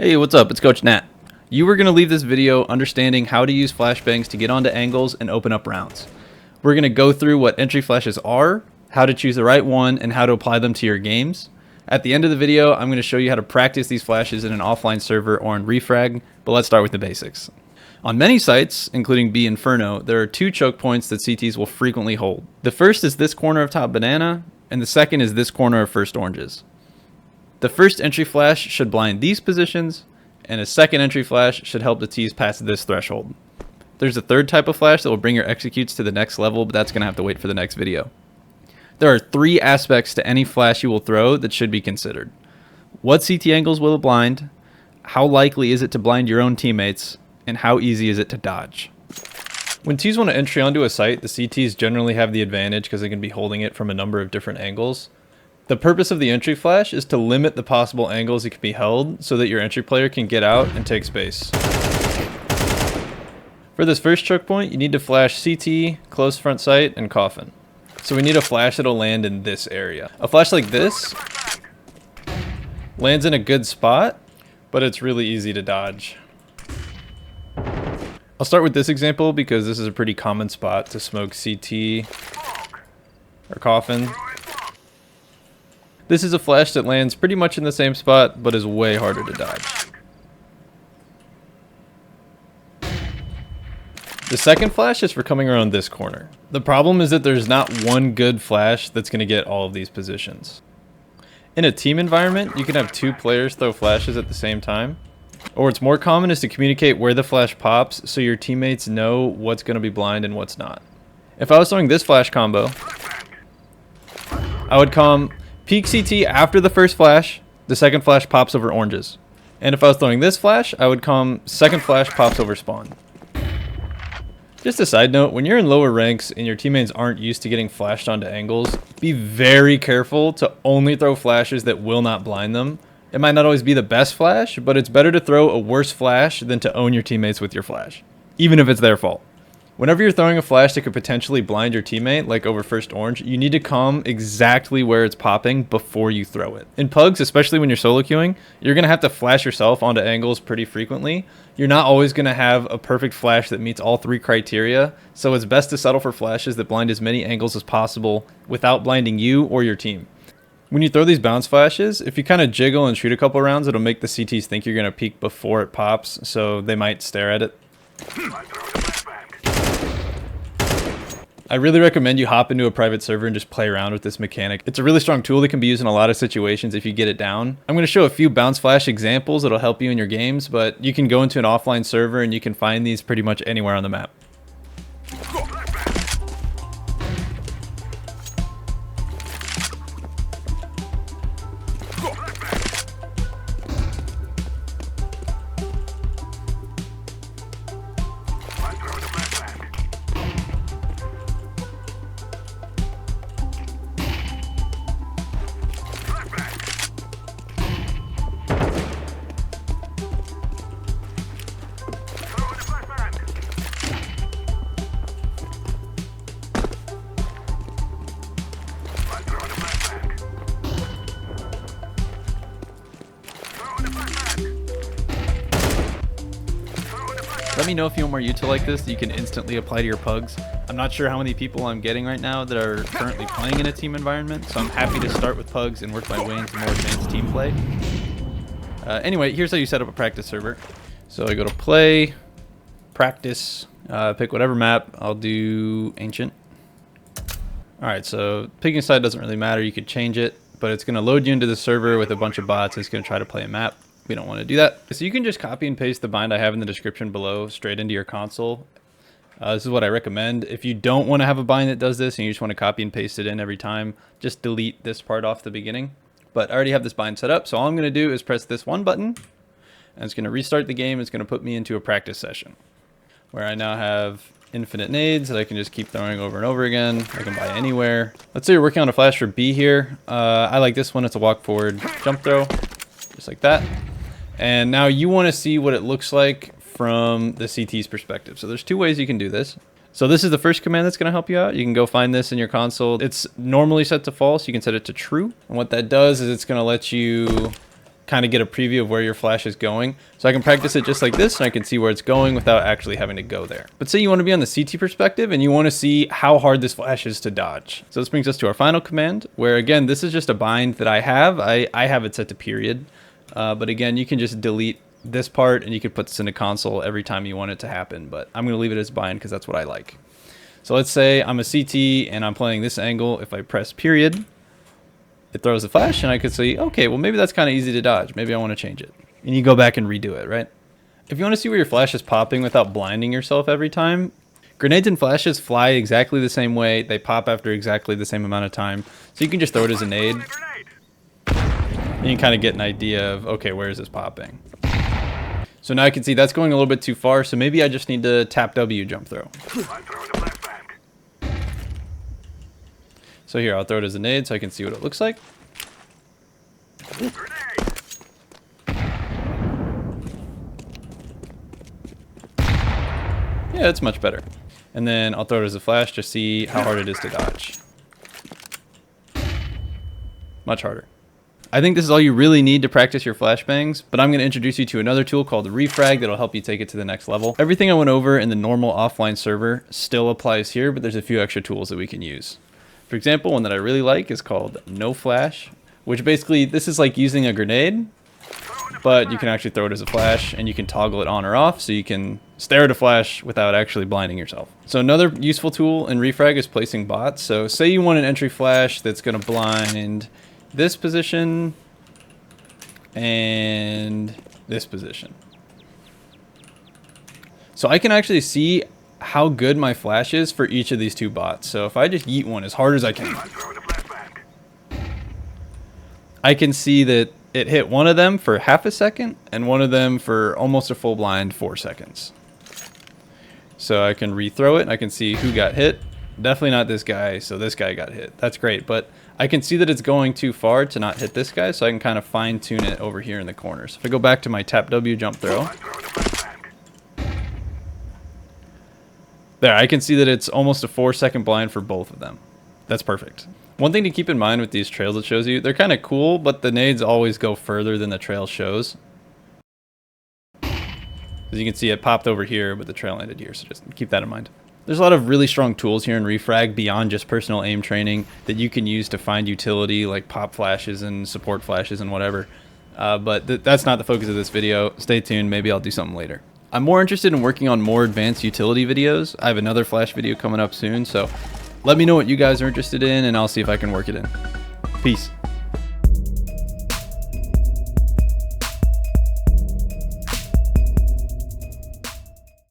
Hey, what's up? It's Coach Nat. You were going to leave this video understanding how to use flashbangs to get onto angles and open up rounds. We're going to go through what entry flashes are, how to choose the right one, and how to apply them to your games. At the end of the video, I'm going to show you how to practice these flashes in an offline server or in Refrag, but let's start with the basics. On many sites, including B Inferno, there are two choke points that CTs will frequently hold. The first is this corner of top banana, and the second is this corner of first oranges. The first entry flash should blind these positions, and a second entry flash should help the tees pass this threshold. There's a third type of flash that will bring your executes to the next level, but that's going to have to wait for the next video. There are three aspects to any flash you will throw that should be considered. What CT angles will it blind? How likely is it to blind your own teammates? And how easy is it to dodge? When tees want to entry onto a site, the CTs generally have the advantage because they can be holding it from a number of different angles. The purpose of the entry flash is to limit the possible angles it can be held so that your entry player can get out and take space. For this first choke point, you need to flash CT, close front sight, and coffin. So we need a flash that'll land in this area. A flash like this lands in a good spot, but it's really easy to dodge. I'll start with this example because this is a pretty common spot to smoke CT or coffin. This is a flash that lands pretty much in the same spot, but is way harder to dodge. The second flash is for coming around this corner. The problem is that there's not one good flash that's going to get all of these positions. In a team environment, you can have two players throw flashes at the same time. Or what's more common is to communicate where the flash pops so your teammates know what's going to be blind and what's not. If I was throwing this flash combo, I would come peek CT after the first flash, the second flash pops over oranges. And if I was throwing this flash, I would come second flash pops over spawn. Just a side note, when you're in lower ranks and your teammates aren't used to getting flashed onto angles, be very careful to only throw flashes that will not blind them. It might not always be the best flash, but it's better to throw a worse flash than to own your teammates with your flash, even if it's their fault. Whenever you're throwing a flash that could potentially blind your teammate, like over first orange, you need to come exactly where it's popping before you throw it. In pugs, especially when you're solo queuing, you're going to have to flash yourself onto angles pretty frequently. You're not always going to have a perfect flash that meets all three criteria, so it's best to settle for flashes that blind as many angles as possible without blinding you or your team. When you throw these bounce flashes, if you kind of jiggle and shoot a couple rounds, it'll make the CTs think you're going to peek before it pops, so they might stare at it. I really recommend you hop into a private server and just play around with this mechanic. It's a really strong tool that can be used in a lot of situations if you get it down. I'm going to show a few bounce flash examples that'll help you in your games, but you can go into an offline server and you can find these pretty much anywhere on the map. Let me know if you want more util like this that you can instantly apply to your pugs. I'm not sure how many people I'm getting right now that are currently playing in a team environment, so I'm happy to start with pugs and work my way into more advanced team play. Anyway, here's how you set up a practice server. So I go to play, practice, pick whatever map. I'll do ancient. Alright, so picking a side doesn't really matter. You could change it, but it's going to load you into the server with a bunch of bots. It's going to try to play a map. We don't want to do that. So you can just copy and paste the bind I have in the description below straight into your console. This is what I recommend. If you don't want to have a bind that does this and you just want to copy and paste it in every time, just delete this part off the beginning. But I already have this bind set up, so all I'm going to do is press this one button, and it's going to restart the game. It's going to put me into a practice session where I now have infinite nades that I can just keep throwing over and over again. I can buy anywhere. Let's say you're working on a flash for B here. I like this one. It's a walk forward jump throw, just like that. And now you want to see what it looks like from the CT's perspective. So there's two ways you can do this. So this is the first command that's going to help you out. You can go find this in your console. It's normally set to false. You can set it to true. And what that does is it's going to let you kind of get a preview of where your flash is going. So I can practice it just like this, and I can see where it's going without actually having to go there. But say you want to be on the CT perspective and you want to see how hard this flash is to dodge. So this brings us to our final command, where again, this is just a bind that I have. I have it set to period. But again, you can just delete this part and you could put this in a console every time you want it to happen. But I'm going to leave it as bind because that's what I like. So let's say I'm a CT and I'm playing this angle. If I press period, it throws the flash, and I could say, okay, well, maybe that's kind of easy to dodge. Maybe I want to change it. And you go back and redo it, right? If you want to see where your flash is popping without blinding yourself every time, grenades and flashes fly exactly the same way. They pop after exactly the same amount of time. So you can just throw it as a nade. And you can kind of get an idea of, okay, where is this popping? So now I can see that's going a little bit too far, so maybe I just need to tap W jump throw. So here, I'll throw it as a nade so I can see what it looks like. Yeah, it's much better. And then I'll throw it as a flash to see how hard it is to dodge. Much harder. I think this is all you really need to practice your flashbangs, but I'm going to introduce you to another tool called Refrag that'll help you take it to the next level. Everything I went over in the normal offline server still applies here, but there's a few extra tools that we can use. For example, one that I really like is called No Flash, which basically, this is like using a grenade, but you can actually throw it as a flash, and you can toggle it on or off, so you can stare at a flash without actually blinding yourself. So another useful tool in Refrag is placing bots. So say you want an entry flash that's going to blind this position and this position. So I can actually see how good my flash is for each of these two bots. So if I just yeet one as hard as I can, I can see that it hit one of them for half a second and one of them for almost a full blind 4 seconds. So I can rethrow it and I can see who got hit. Definitely not this guy, so this guy got hit. That's great, but I can see that it's going too far to not hit this guy, so I can kind of fine tune it over here in the corner. So if I go back to my tap W jump throw, there, I can see that it's almost a 4-second blind for both of them. That's perfect. One thing to keep in mind with these trails it shows you, they're kind of cool, but the nades always go further than the trail shows. As you can see, it popped over here, but the trail ended here, so just keep that in mind. There's a lot of really strong tools here in Refrag beyond just personal aim training that you can use to find utility, like pop flashes and support flashes and whatever. But that's not the focus of this video. Stay tuned, maybe I'll do something later. I'm more interested in working on more advanced utility videos. I have another flash video coming up soon, so let me know what you guys are interested in and I'll see if I can work it in. Peace.